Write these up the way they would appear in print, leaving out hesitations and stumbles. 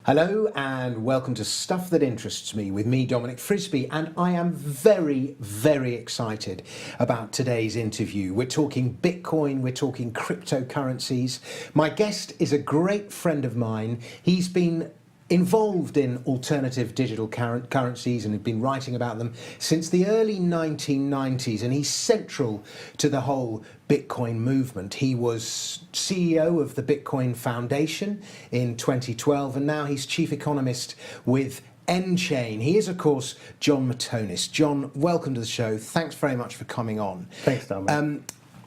Hello and welcome to Stuff That Interests Me with me, Dominic Frisby, and I am very, very excited about today's interview. We're talking Bitcoin, we're talking cryptocurrencies. My guest is a great friend of mine. He's been involved in alternative digital currencies and had been writing about them since the early 1990s, and he's central to the whole Bitcoin movement. He was CEO of the Bitcoin Foundation in 2012, and now he's chief economist with N-Chain. He is, of course, Jon Matonis. Jon, welcome to the show. Thanks very much for coming on. Thanks, Dominic.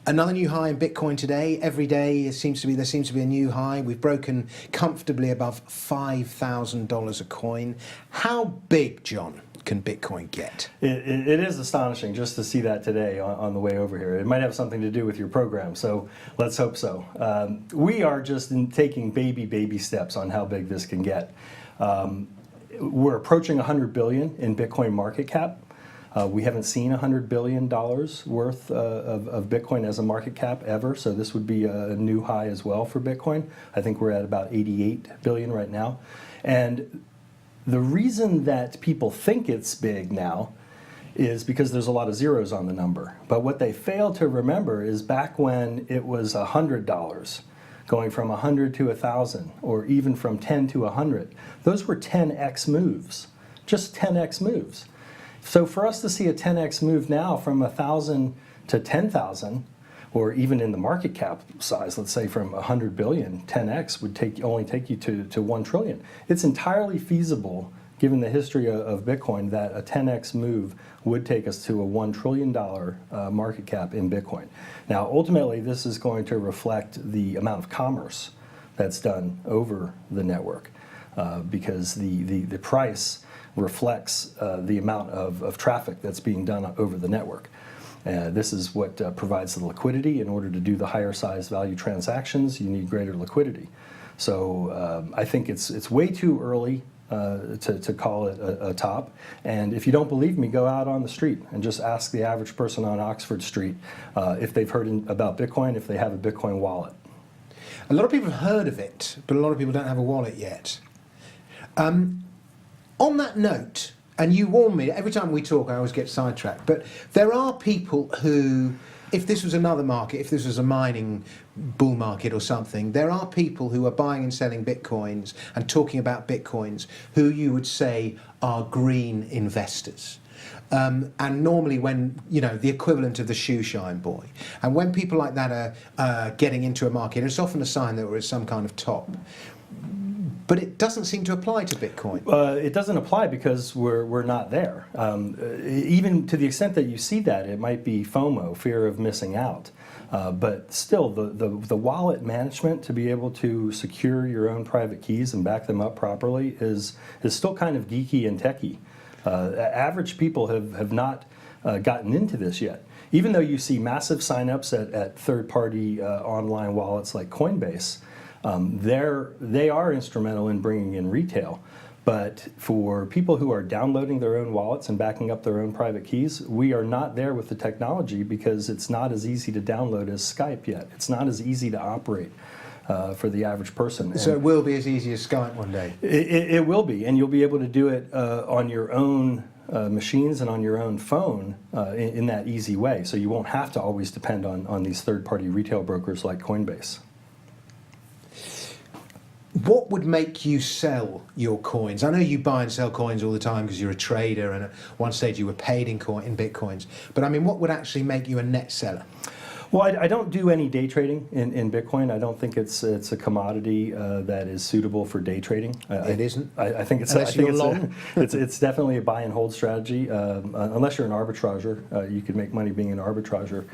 Another new high in Bitcoin today. Every day there seems to be a new high. We've broken comfortably above $5,000 a coin. How big, Jon, can Bitcoin get? It is astonishing just to see that today on the way over here. It might have something to do with your program, so let's hope so. We are just taking baby steps on how big this can get. We're approaching 100 billion in Bitcoin market cap. We haven't seen $100 billion worth of Bitcoin as a market cap ever, so this would be a new high as well for Bitcoin. I think we're at about 88 billion right now. And the reason that people think it's big now is because there's a lot of zeros on the number. But what they fail to remember is back when it was $100, going from 100 to 1,000, or even from 10 to 100, those were 10x moves, just 10x moves. So for us to see a 10x move now from 1,000 to 10,000, or even in the market cap size, let's say from 100 billion, 10x would only take you to 1 trillion. It's entirely feasible, given the history of Bitcoin, that a 10x move would take us to a $1 trillion market cap in Bitcoin. Now, ultimately, this is going to reflect the amount of commerce that's done over the network, because the price reflects the amount of traffic that's being done over the network. This is what provides the liquidity. In order to do the higher size value transactions, you need greater liquidity. So I think it's way too early to call it a top. And if you don't believe me, go out on the street and just ask the average person on Oxford Street if they've heard about Bitcoin, if they have a Bitcoin wallet. A lot of people have heard of it, but a lot of people don't have a wallet yet. On that note, and you warn me, every time we talk I always get sidetracked, but there are people who, if this was another market, if this was a mining bull market or something, there are people who are buying and selling Bitcoins and talking about Bitcoins who you would say are green investors. And normally when, the equivalent of the shoe shine boy. And when people like that are getting into a market, it's often a sign that we're at some kind of top. But it doesn't seem to apply to Bitcoin. It doesn't apply because we're not there. Even to the extent that you see that, it might be FOMO, fear of missing out. But still, the wallet management, to be able to secure your own private keys and back them up properly, is still kind of geeky and techie. Average people have not gotten into this yet. Even though you see massive signups at third-party online wallets like Coinbase, they are instrumental in bringing in retail. But for people who are downloading their own wallets and backing up their own private keys, we are not there with the technology because it's not as easy to download as Skype yet. It's not as easy to operate for the average person. So it will be as easy as Skype one day? It will be, and you'll be able to do it on your own machines and on your own phone in that easy way. So you won't have to always depend on these third-party retail brokers like Coinbase. What would make you sell your coins? I know you buy and sell coins all the time because you're a trader, and at one stage you were paid in Bitcoins. But I mean, what would actually make you a net seller? Well, I don't do any day trading in Bitcoin. I don't think it's a commodity that is suitable for day trading. It isn't? I think it's it's definitely a buy and hold strategy. Unless you're an arbitrager, you could make money being an arbitrager.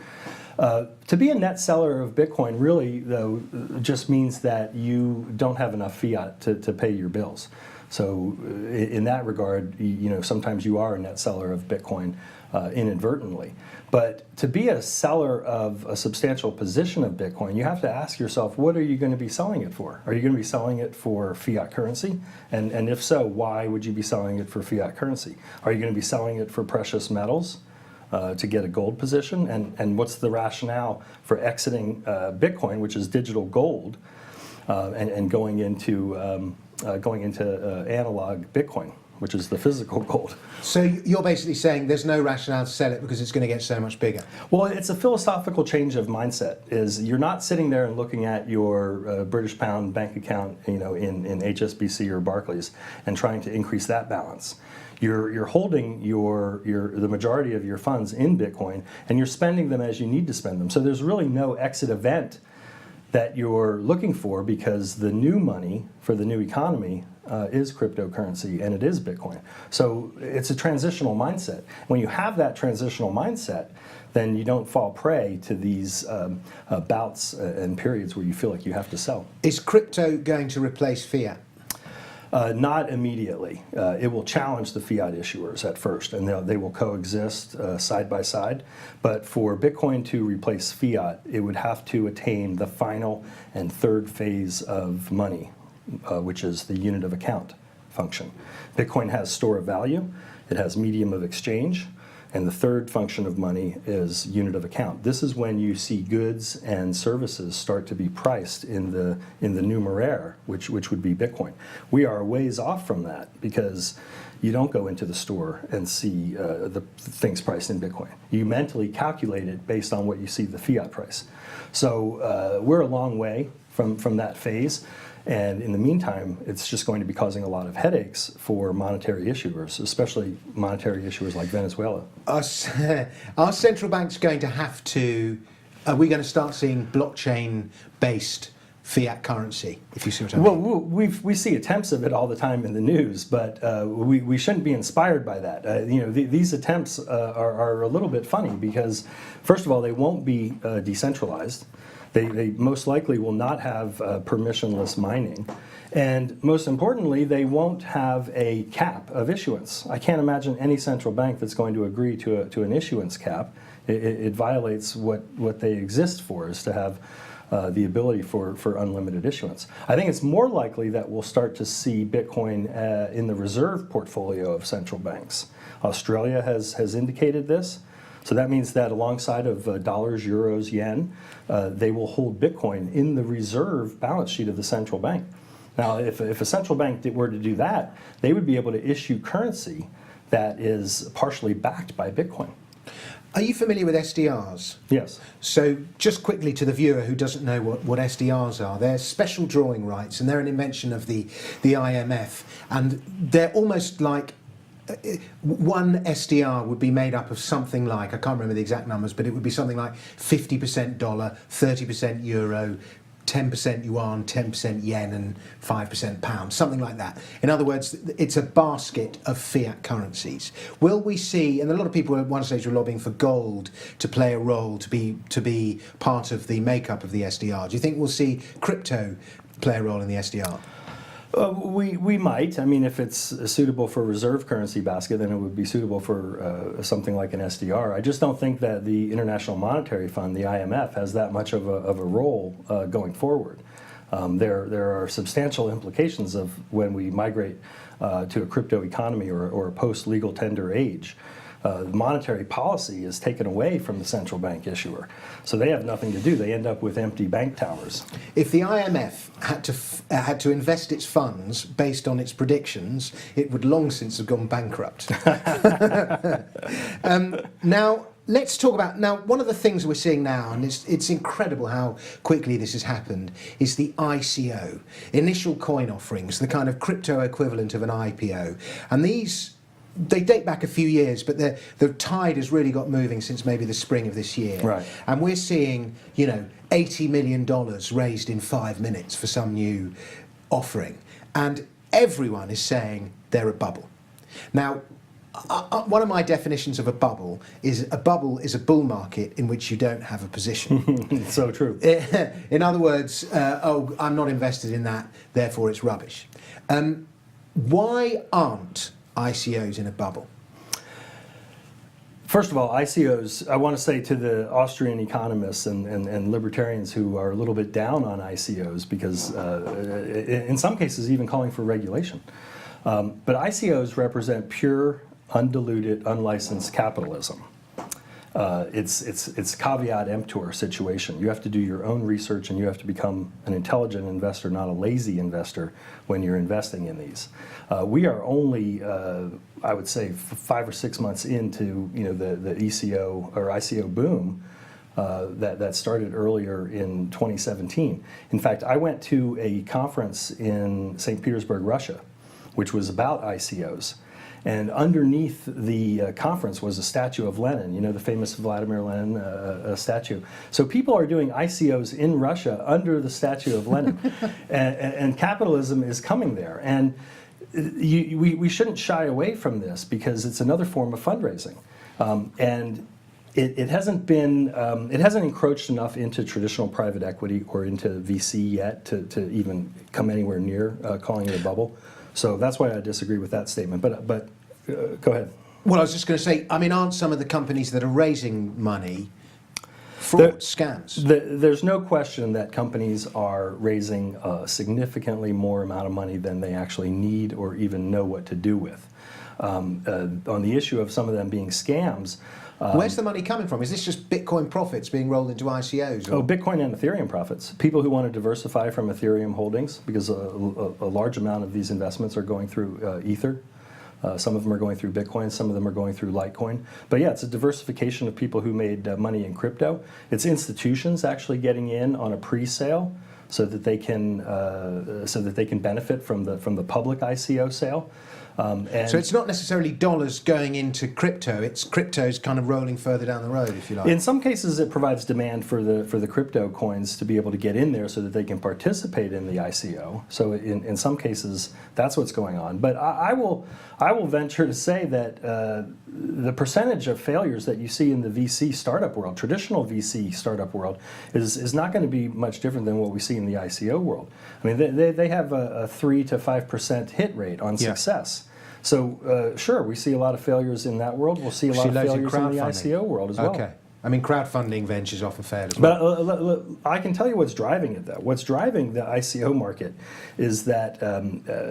To be a net seller of Bitcoin really, though, just means that you don't have enough fiat to pay your bills. So in that regard, sometimes you are a net seller of Bitcoin inadvertently. But to be a seller of a substantial position of Bitcoin, you have to ask yourself, what are you going to be selling it for? Are you going to be selling it for fiat currency? And if so, why would you be selling it for fiat currency? Are you going to be selling it for precious metals? To get a gold position, and what's the rationale for exiting Bitcoin, which is digital gold, and going into analog Bitcoin, which is the physical gold. So you're basically saying there's no rationale to sell it because it's going to get so much bigger? Well, it's a philosophical change of mindset. Is you're not sitting there and looking at your British pound bank account, in HSBC or Barclays, and trying to increase that balance. You're holding the majority of your funds in Bitcoin, and you're spending them as you need to spend them. So there's really no exit event that you're looking for, because the new money for the new economy is cryptocurrency, and it is Bitcoin. So it's a transitional mindset. When you have that transitional mindset, then you don't fall prey to these bouts and periods where you feel like you have to sell. Is crypto going to replace fiat? Not immediately. It will challenge the fiat issuers at first, and they will coexist side by side. But for Bitcoin to replace fiat, it would have to attain the final and third phase of money, which is the unit of account function. Bitcoin has store of value, it has medium of exchange, and the third function of money is unit of account. This is when you see goods and services start to be priced in the numeraire, which would be Bitcoin. We are a ways off from that, because you don't go into the store and see the things priced in Bitcoin. You mentally calculate it based on what you see the fiat price. So we're a long way from that phase. And in the meantime, it's just going to be causing a lot of headaches for monetary issuers, especially monetary issuers like Venezuela. Are central banks going to have to, are we going to start seeing blockchain-based fiat currency, if you see what I mean? Well, we see attempts of it all the time in the news, but we shouldn't be inspired by that. These attempts are a little bit funny, because, first of all, they won't be decentralized. They most likely will not have permissionless mining. And most importantly, they won't have a cap of issuance. I can't imagine any central bank that's going to agree to an issuance cap. It violates what they exist for, is to have the ability for unlimited issuance. I think it's more likely that we'll start to see Bitcoin in the reserve portfolio of central banks. Australia has indicated this. So that means that alongside of dollars, euros, yen, they will hold Bitcoin in the reserve balance sheet of the central bank. Now, if a central bank were to do that, they would be able to issue currency that is partially backed by Bitcoin. Are you familiar with SDRs? Yes. So just quickly to the viewer who doesn't know what SDRs are, they're special drawing rights, and they're an invention of the IMF, and they're almost like one SDR would be made up of something like, I can't remember the exact numbers, but it would be something like 50% dollar, 30% euro, 10% yuan, 10% yen, and 5% pound, something like that. In other words, it's a basket of fiat currencies. Will we see, and a lot of people at one stage were lobbying for gold to play a role, to be part of the makeup of the SDR. Do you think we'll see crypto play a role in the SDR? We might. I mean, if it's suitable for a reserve currency basket, then it would be suitable for something like an SDR. I just don't think that the International Monetary Fund, the IMF, has that much of a role going forward. There are substantial implications of when we migrate to a crypto economy or a post-legal tender age. Monetary policy is taken away from the central bank issuer. So they have nothing to do. They end up with empty bank towers. If the IMF had to invest its funds based on its predictions, it would long since have gone bankrupt. Now, let's talk about, one of the things we're seeing now, and it's incredible how quickly this has happened, is the ICO, initial coin offerings, the kind of crypto equivalent of an IPO. And they date back a few years, but the tide has really got moving since maybe the spring of this year. Right. And we're seeing, $80 million raised in 5 minutes for some new offering. And everyone is saying they're a bubble. Now, one of my definitions of a bubble is a bull market in which you don't have a position. So true. In other words, I'm not invested in that, therefore it's rubbish. Why aren't ICOs in a bubble? First of all, ICOs, I want to say to the Austrian economists and libertarians who are a little bit down on ICOs, because in some cases even calling for regulation. But ICOs represent pure, undiluted, unlicensed capitalism. it's caveat emptor situation. You have to do your own research, and you have to become an intelligent investor, not a lazy investor, when you're investing in these. We are only, I would say, 5 or 6 months into the ECO or ICO boom that started earlier in 2017. In fact, I went to a conference in St. Petersburg, Russia, which was about ICOs. And underneath the conference was a statue of Lenin, the famous Vladimir Lenin statue. So people are doing ICOs in Russia under the statue of Lenin. and capitalism is coming there. And we shouldn't shy away from this, because it's another form of fundraising. And it hasn't encroached enough into traditional private equity or into VC yet to even come anywhere near calling it a bubble. So that's why I disagree with that statement. But go ahead. Well, I was just going to say, aren't some of the companies that are raising money fraud, scams? There's no question that companies are raising a significantly more amount of money than they actually need or even know what to do with. On the issue of some of them being scams, where's the money coming from? Is this just Bitcoin profits being rolled into ICOs? Oh, Bitcoin and Ethereum profits. People who want to diversify from Ethereum holdings, because a large amount of these investments are going through Ether. Some of them are going through Bitcoin, some of them are going through Litecoin. But yeah, it's a diversification of people who made money in crypto. It's institutions actually getting in on a pre-sale so that they can benefit from the public ICO sale. So it's not necessarily dollars going into crypto, it's crypto's kind of rolling further down the road, if you like. In some cases, it provides demand for the crypto coins to be able to get in there so that they can participate in the ICO. So in some cases, that's what's going on. But I will venture to say that the percentage of failures that you see in the VC startup world, traditional VC startup world, is not going to be much different than what we see in the ICO world. I mean, they have a 3 to 5% hit rate on success. So sure, we see a lot of failures in that world. We'll see a lot of failures in the ICO world as well. Okay. I mean, crowdfunding ventures often fail as well. But I can tell you what's driving it, though. What's driving the ICO market is that,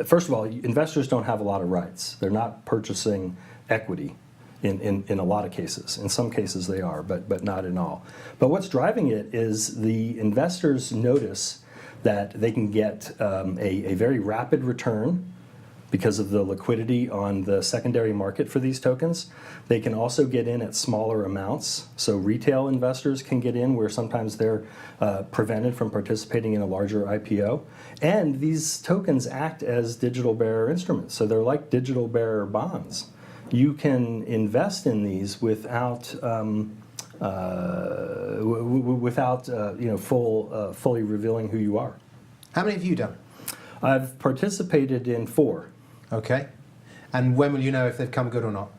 first of all, investors don't have a lot of rights. They're not purchasing equity in a lot of cases. In some cases they are, but not in all. But what's driving it is the investors notice that they can get a very rapid return because of the liquidity on the secondary market for these tokens. They can also get in at smaller amounts. So retail investors can get in where sometimes they're prevented from participating in a larger IPO. And these tokens act as digital bearer instruments. So they're like digital bearer bonds. You can invest in these without fully revealing who you are. How many have you done? I've participated in 4. Okay. And when will you know if they've come good or not?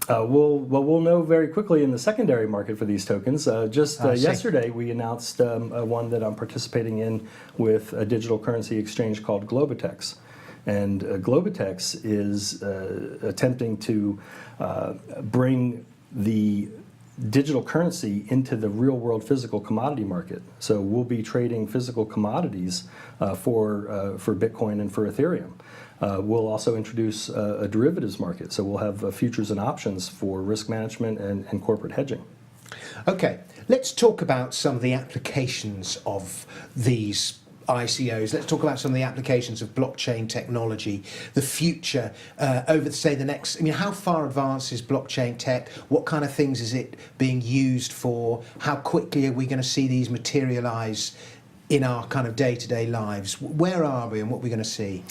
We'll know very quickly in the secondary market for these tokens. Yesterday, we announced one that I'm participating in with a digital currency exchange called Globitex. And Globitex is attempting to bring the digital currency into the real-world physical commodity market. So we'll be trading physical commodities for Bitcoin and for Ethereum. We'll also introduce a derivatives market, so we'll have futures and options for risk management and corporate hedging. Okay, let's talk about some of the applications of these ICOs. Let's talk about some of the applications of blockchain technology, the future over, say, the next. I mean, how far advanced is blockchain tech? What kind of things is it being used for? How quickly are we going to see these materialize in our kind of day-to-day lives? Where are we and what are we going to see?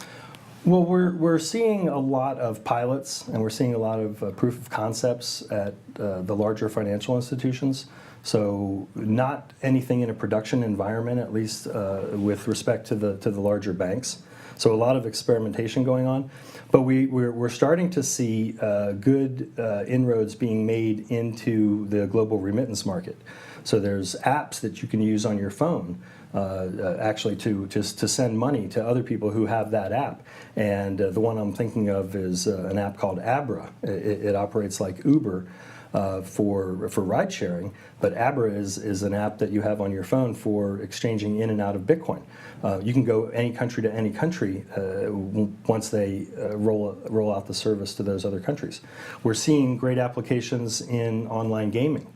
Well, we're seeing a lot of pilots, and we're seeing a lot of proof of concepts at the larger financial institutions. So not anything in a production environment, at least with respect to the larger banks. So a lot of experimentation going on. But we're starting to see good inroads being made into the global remittance market. So there's apps that you can use on your phone actually to send money to other people who have that app. And the one I'm thinking of is an app called Abra. It operates like Uber for ride sharing, but Abra is an app that you have on your phone for exchanging in and out of Bitcoin. You can go any country to any country once they roll out the service to those other countries. We're seeing great applications in online gaming.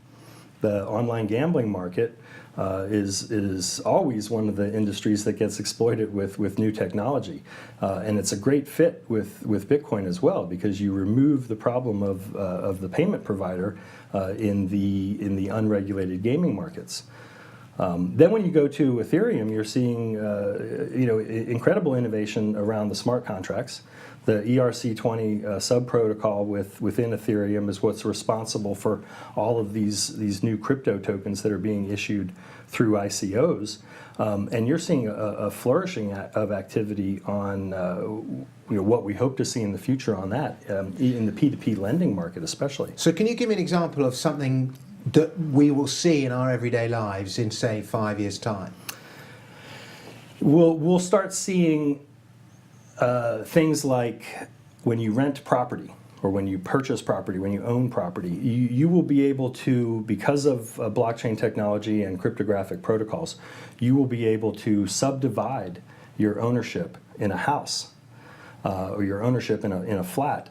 The online gambling market is always one of the industries that gets exploited with new technology, and it's a great fit with Bitcoin as well, because you remove the problem of the payment provider in the unregulated gaming markets. Then when you go to Ethereum, you're seeing incredible innovation around the smart contracts. The ERC20 sub-protocol within Ethereum is what's responsible for all of these new crypto tokens that are being issued through ICOs. And you're seeing a flourishing of activity on what we hope to see in the future on that, in the P2P lending market especially. So can you give me an example of something that we will see in our everyday lives in, say, 5 years' time? We'll start seeing things like when you rent property, or when you purchase property, when you own property, you will be able to, because of blockchain technology and cryptographic protocols, you will be able to subdivide your ownership in a house or your ownership in a flat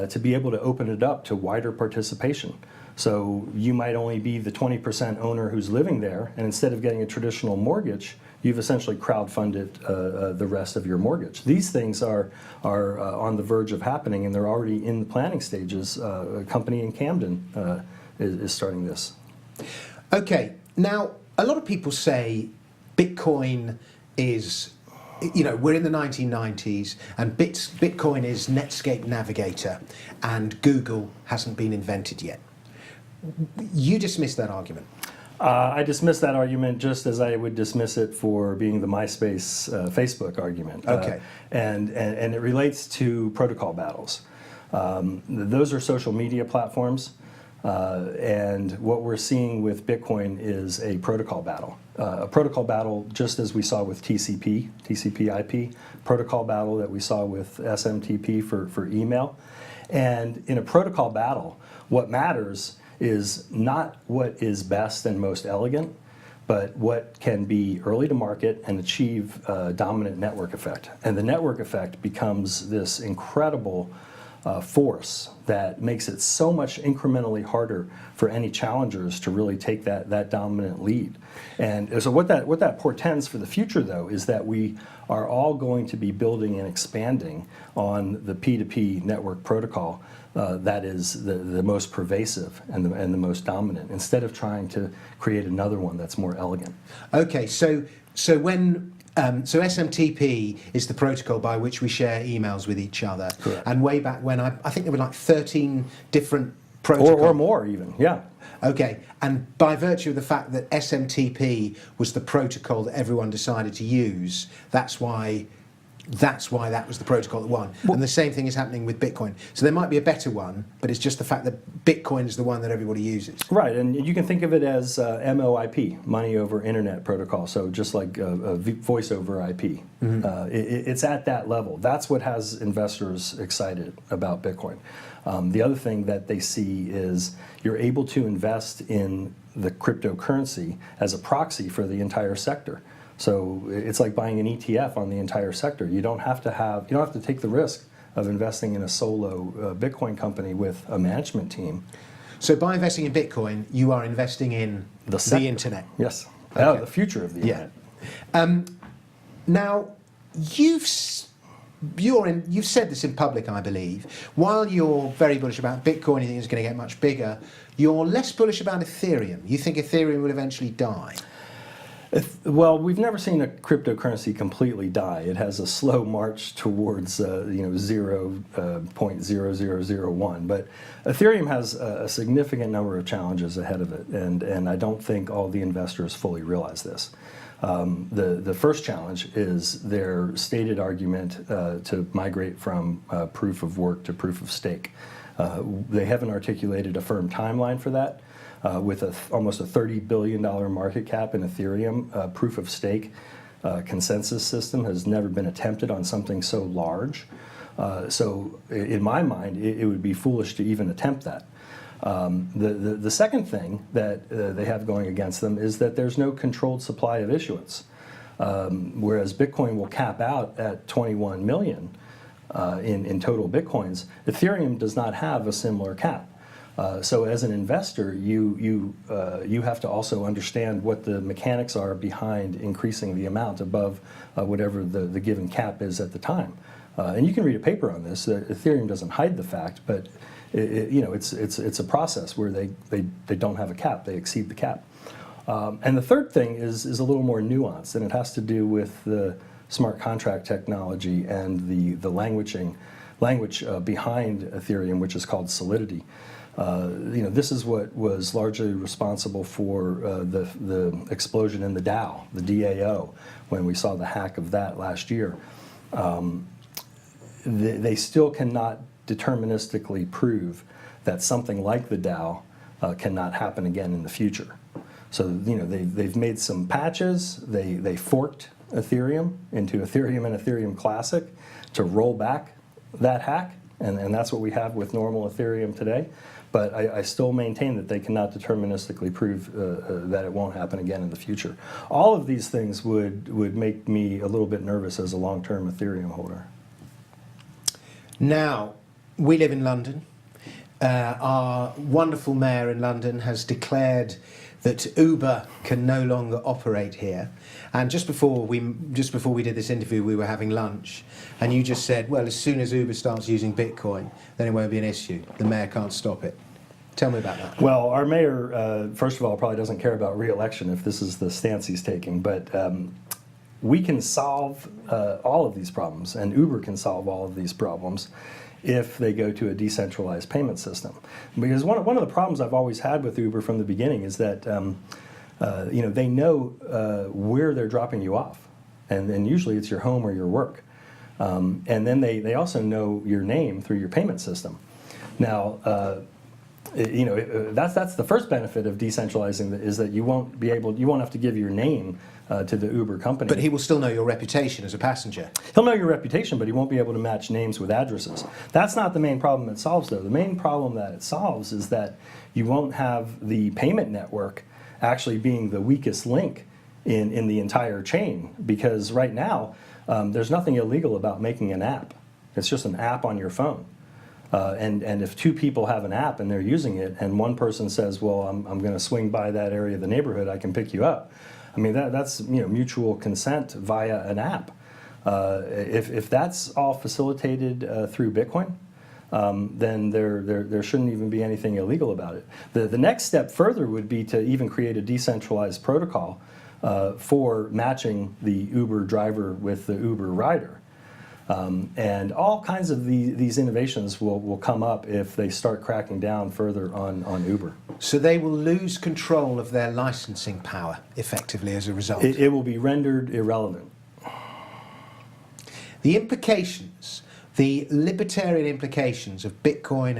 to be able to open it up to wider participation. So you might only be the 20% owner who's living there, and instead of getting a traditional mortgage, you've essentially crowdfunded the rest of your mortgage. These things are on the verge of happening, and they're already in the planning stages. A company in Camden is starting this. Okay, now a lot of people say Bitcoin is, we're in the 1990s, and Bitcoin is Netscape Navigator, and Google hasn't been invented yet. You dismiss that argument. I dismiss that argument just as I would dismiss it for being the MySpace Facebook argument. Okay. And it relates to protocol battles. Those are social media platforms, and what we're seeing with Bitcoin is a protocol battle. A protocol battle just as we saw with TCP/IP, protocol battle that we saw with SMTP for email. And in a protocol battle, what matters is not what is best and most elegant, but what can be early to market and achieve a dominant network effect. And the network effect becomes this incredible force that makes it so much incrementally harder for any challengers to really take that dominant lead. And so what that portends for the future, though, is that we are all going to be building and expanding on the P2P network protocol that is the most pervasive and the most dominant, instead of trying to create another one that's more elegant. Okay, so SMTP is the protocol by which we share emails with each other. Correct. And way back when, I think there were like 13 different protocols. Or more even, yeah. Okay, and by virtue of the fact that SMTP was the protocol that everyone decided to use, that's why that was the protocol that won. And the same thing is happening with Bitcoin. So there might be a better one, but it's just the fact that Bitcoin is the one that everybody uses. Right, and you can think of it as MOIP, Money Over Internet Protocol, so just like voice over IP. Mm-hmm. It's at that level. That's what has investors excited about Bitcoin. The other thing that they see is you're able to invest in the cryptocurrency as a proxy for the entire sector. So it's like buying an ETF on the entire sector. You don't have to take the risk of investing in a solo Bitcoin company with a management team. So by investing in Bitcoin, you are investing in the internet. Yes, Okay. The future of the internet. Now, you've said this in public, I believe. While you're very bullish about Bitcoin, you think it's going to get much bigger, you're less bullish about Ethereum. You think Ethereum will eventually die. Well, we've never seen a cryptocurrency completely die. It has a slow march towards 0.0001. But Ethereum has a significant number of challenges ahead of it, and I don't think all the investors fully realize this. The first challenge is their stated argument to migrate from proof of work to proof of stake. They haven't articulated a firm timeline for that. With almost a $30 billion market cap in Ethereum, proof of stake consensus system has never been attempted on something so large. So in my mind, it would be foolish to even attempt that. The second thing that they have going against them is that there's no controlled supply of issuance. Whereas Bitcoin will cap out at 21 million in total Bitcoins, Ethereum does not have a similar cap. So as an investor, you have to also understand what the mechanics are behind increasing the amount above whatever the given cap is at the time. And you can read a paper on this. Ethereum doesn't hide the fact, but it's a process where they don't have a cap; they exceed the cap. And the third thing is a little more nuanced, and it has to do with the smart contract technology and the language behind Ethereum, which is called Solidity. This is what was largely responsible for the explosion in the DAO, the DAO, when we saw the hack of that last year. They still cannot deterministically prove that something like the DAO cannot happen again in the future. So they've made some patches. They forked Ethereum into Ethereum and Ethereum Classic to roll back that hack, and that's what we have with normal Ethereum today. But I still maintain that they cannot deterministically prove that it won't happen again in the future. All of these things would make me a little bit nervous as a long-term Ethereum holder. Now, we live in London. Our wonderful mayor in London has declared that Uber can no longer operate here. And just before we did this interview, we were having lunch, and you just said, well, as soon as Uber starts using Bitcoin, then it won't be an issue. The mayor can't stop it. Tell me about that. Well, our mayor, first of all, probably doesn't care about re-election if this is the stance he's taking, but we can solve all of these problems, and Uber can solve all of these problems if they go to a decentralized payment system. Because one of the problems I've always had with Uber from the beginning is that they know where they're dropping you off, and usually it's your home or your work. And then they also know your name through your payment system. Now, that's the first benefit of decentralizing, is that you won't have to give your name to the Uber company. But he will still know your reputation as a passenger. He'll know your reputation, but he won't be able to match names with addresses. That's not the main problem it solves, though. The main problem that it solves is that you won't have the payment network actually being the weakest link in the entire chain, because right now there's nothing illegal about making an app. It's just an app on your phone. And if two people have an app and they're using it, and one person says, well, I'm going to swing by that area of the neighborhood, I can pick you up. I mean, that's mutual consent via an app. If that's all facilitated through Bitcoin, then there shouldn't even be anything illegal about it. The next step further would be to even create a decentralized protocol for matching the Uber driver with the Uber rider. And all kinds of these innovations will come up if they start cracking down further on Uber. So they will lose control of their licensing power, effectively, as a result. It will be rendered irrelevant. The implications, the libertarian implications of Bitcoin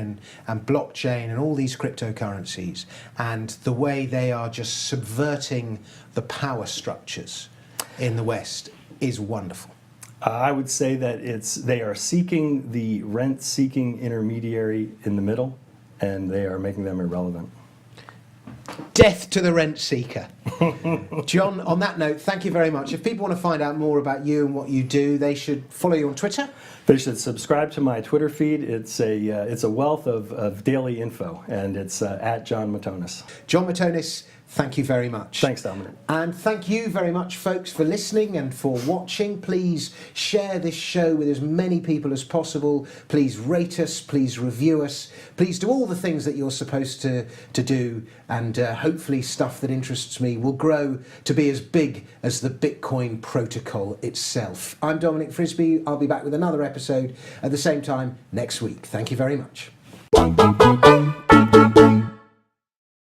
and blockchain and all these cryptocurrencies, and the way they are just subverting the power structures in the West, is wonderful. I would say that they are seeking the rent-seeking intermediary in the middle, and they are making them irrelevant. Death to the rent seeker. Jon, on that note, thank you very much. If people want to find out more about you and what you do, they should follow you on Twitter. They should subscribe to my Twitter feed. It's a wealth of daily info, and it's at Jon Matonis. Jon Matonis, thank you very much. Thanks, Dominic. And thank you very much, folks, for listening and for watching. Please share this show with as many people as possible. Please rate us. Please review us. Please do all the things that you're supposed to do. And hopefully stuff that interests me will grow to be as big as the Bitcoin protocol itself. I'm Dominic Frisby. I'll be back with another episode at the same time next week. Thank you very much.